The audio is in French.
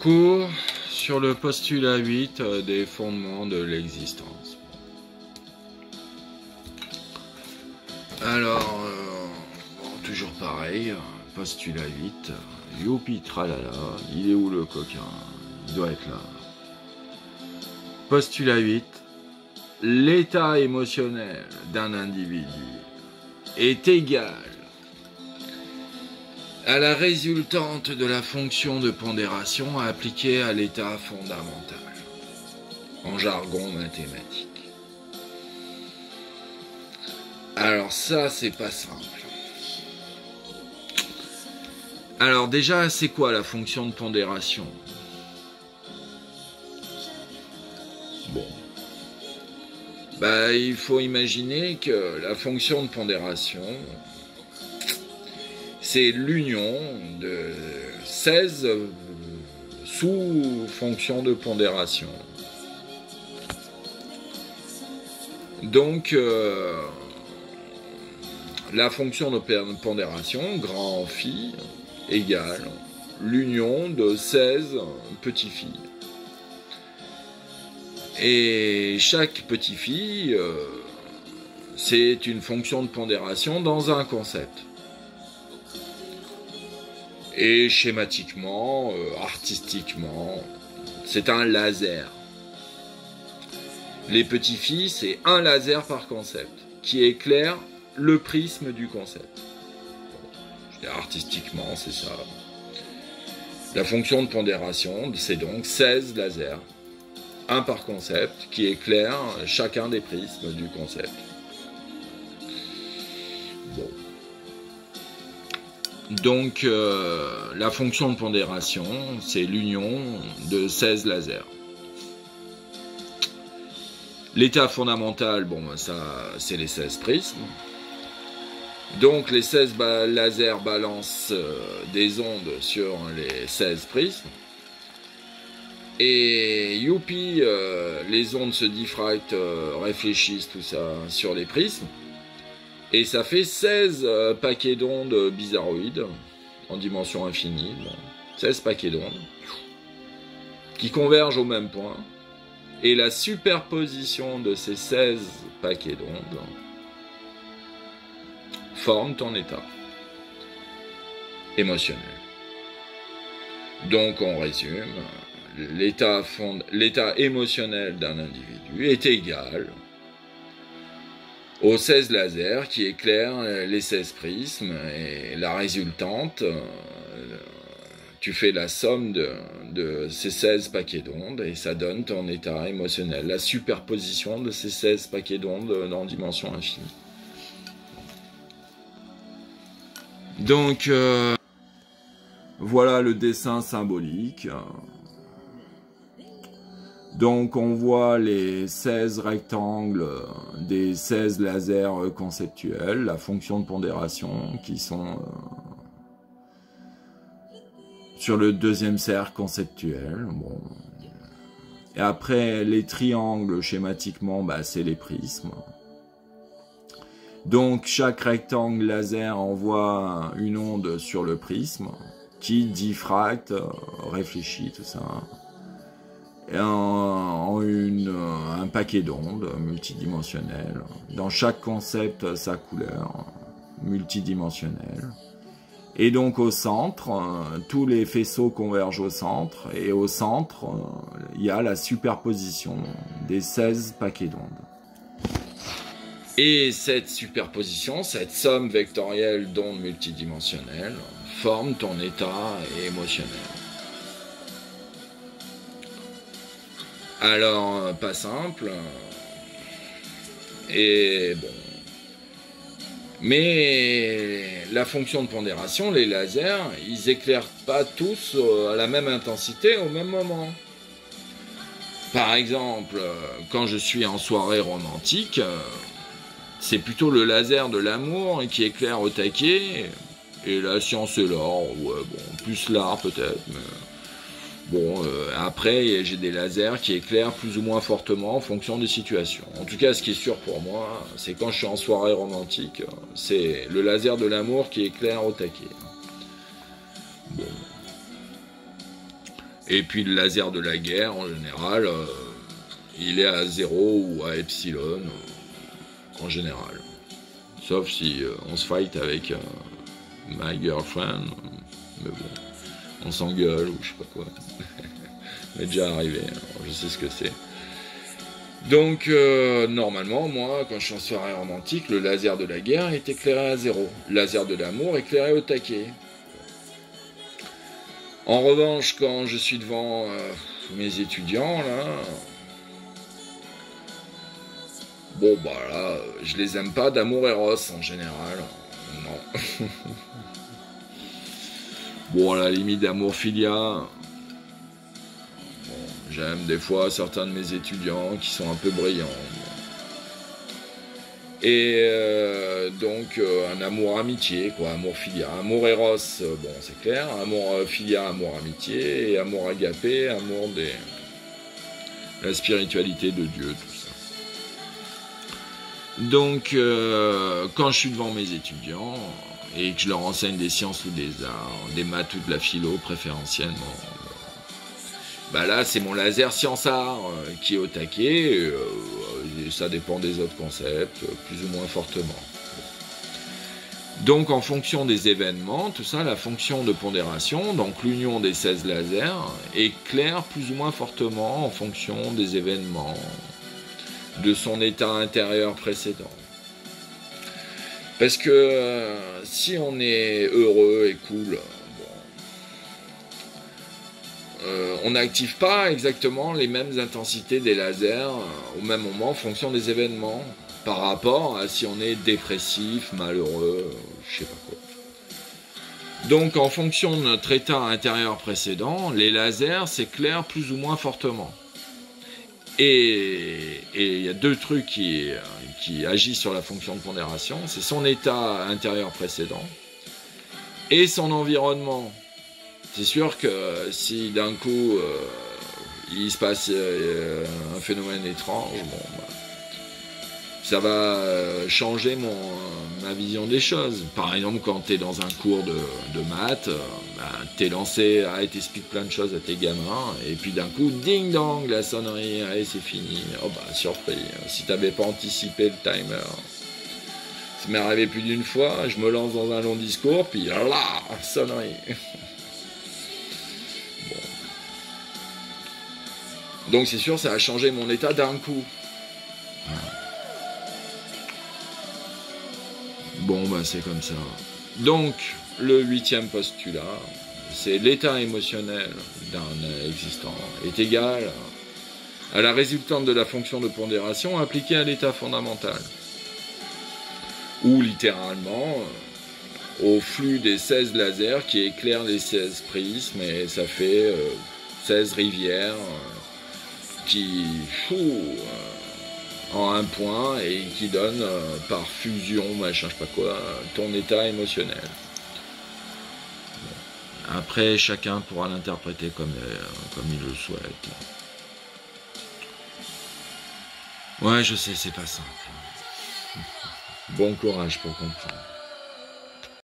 cours sur le postulat 8 des fondements de l'existence. Alors, bon, toujours pareil, postulat 8, youpi tralala, il est où le coquin? Il doit être là. Postulat 8, l'état émotionnel d'un individu est égal à la résultante de la fonction de pondération appliquée à l'état fondamental, en jargon mathématique. Alors ça, c'est pas simple. Alors déjà, c'est quoi la fonction de pondération? Bon. Bah, il faut imaginer que la fonction de pondération, c'est l'union de 16 sous-fonctions de pondération. Donc, la fonction de pondération, grand phi, égale l'union de 16 petits phi. Et chaque petit phi, c'est une fonction de pondération dans un concept. Et schématiquement, artistiquement, c'est un laser. Les petits phi, c'est un laser par concept, qui éclaire le prisme du concept. Artistiquement, c'est ça. La fonction de pondération, c'est donc 16 lasers, un par concept, qui éclaire chacun des prismes du concept. Bon. Donc, la fonction de pondération, c'est l'union de 16 lasers. L'état fondamental, bon, ça, c'est les 16 prismes. Donc, les 16 lasers balancent des ondes sur les 16 prismes. Et youpi, les ondes se diffractent, réfléchissent, tout ça, sur les prismes. Et ça fait 16 paquets d'ondes bizarroïdes, en dimension infinie, 16 paquets d'ondes, qui convergent au même point. Et la superposition de ces 16 paquets d'ondes forme ton état émotionnel. Donc on résume, l'état émotionnel d'un individu est égal aux 16 lasers qui éclairent les 16 prismes, et la résultante, tu fais la somme de ces 16 paquets d'ondes et ça donne ton état émotionnel, la superposition de ces 16 paquets d'ondes en dimension infinie. Donc, voilà le dessin symbolique. Donc, on voit les 16 rectangles des 16 lasers conceptuels, la fonction de pondération, qui sont sur le deuxième cercle conceptuel. Bon. Et après, les triangles, schématiquement, bah, c'est les prismes. Donc, chaque rectangle laser envoie une onde sur le prisme qui diffracte, réfléchit, tout ça, et un paquet d'ondes multidimensionnelles. Dans chaque concept, sa couleur multidimensionnelle. Et donc, au centre, tous les faisceaux convergent au centre, et au centre, il y a la superposition des 16 paquets d'ondes. Et cette superposition, cette somme vectorielle d'ondes multidimensionnelles, forme ton état émotionnel. Alors, pas simple, et bon. Mais la fonction de pondération, les lasers, ils éclairent pas tous à la même intensité au même moment. Par exemple, quand je suis en soirée romantique, c'est plutôt le laser de l'amour qui éclaire au taquet, et la science et l'art, ouais, bon, plus l'art peut-être, mais bon, après, j'ai des lasers qui éclairent plus ou moins fortement en fonction des situations. En tout cas, ce qui est sûr pour moi, c'est quand je suis en soirée romantique, c'est le laser de l'amour qui éclaire au taquet. Bon. Et puis le laser de la guerre, en général, il est à 0 ou à epsilon, en général. Sauf si on se fight avec my girlfriend, mais bon, on s'engueule ou je sais pas quoi. Ça m'est déjà arrivé, alors je sais ce que c'est. Donc, normalement, moi, quand je suis en soirée romantique, le laser de la guerre est éclairé à 0. Le laser de l'amour éclairé au taquet. En revanche, quand je suis devant mes étudiants, là, bon, bah là, je les aime pas d'amour éros en général. Non. Bon, à la limite d'amour filia. J'aime des fois certains de mes étudiants qui sont un peu brillants. Et donc un amour amitié, quoi, amour filia. Amour éros, bon c'est clair. Amour filia, amour amitié. Et amour agapé, amour des... la spiritualité de Dieu, tout ça. Donc quand je suis devant mes étudiants et que je leur enseigne des sciences ou des arts, des maths ou de la philo préférentiellement, bah là, c'est mon laser science-art qui est au taquet. Ça dépend des autres concepts, plus ou moins fortement. Donc, en fonction des événements, tout ça, la fonction de pondération, donc l'union des 16 lasers, éclaire plus ou moins fortement en fonction des événements, de son état intérieur précédent. Parce que si on est heureux et cool, on n'active pas exactement les mêmes intensités des lasers au même moment en fonction des événements par rapport à si on est dépressif, malheureux, je sais pas quoi. Donc en fonction de notre état intérieur précédent, les lasers s'éclairent plus ou moins fortement. Et il y a deux trucs qui agissent sur la fonction de pondération, c'est son état intérieur précédent et son environnement. C'est sûr que si d'un coup il se passe un phénomène étrange, bon, bah, ça va changer ma vision des choses. Par exemple, quand tu es dans un cours de maths, bah, tu es lancé, t'expliques plein de choses à tes gamins, et puis d'un coup, ding dong, la sonnerie, allez, c'est fini. Oh bah, surpris, si t'avais pas anticipé le timer. Ça m'est arrivé plus d'une fois, je me lance dans un long discours, puis là, sonnerie. Donc c'est sûr, ça a changé mon état d'un coup. Bon, bah c'est comme ça. Donc, le 8e postulat, c'est l'état émotionnel d'un existant est égal à la résultante de la fonction de pondération appliquée à l'état fondamental. Ou littéralement, au flux des 16 lasers qui éclairent les 16 prismes, et ça fait 16 rivières qui en un point et qui donne par fusion, machin, je sais pas quoi, ton état émotionnel. Bon. Après, chacun pourra l'interpréter comme il le souhaite. Ouais, je sais, c'est pas simple. Bon courage pour comprendre.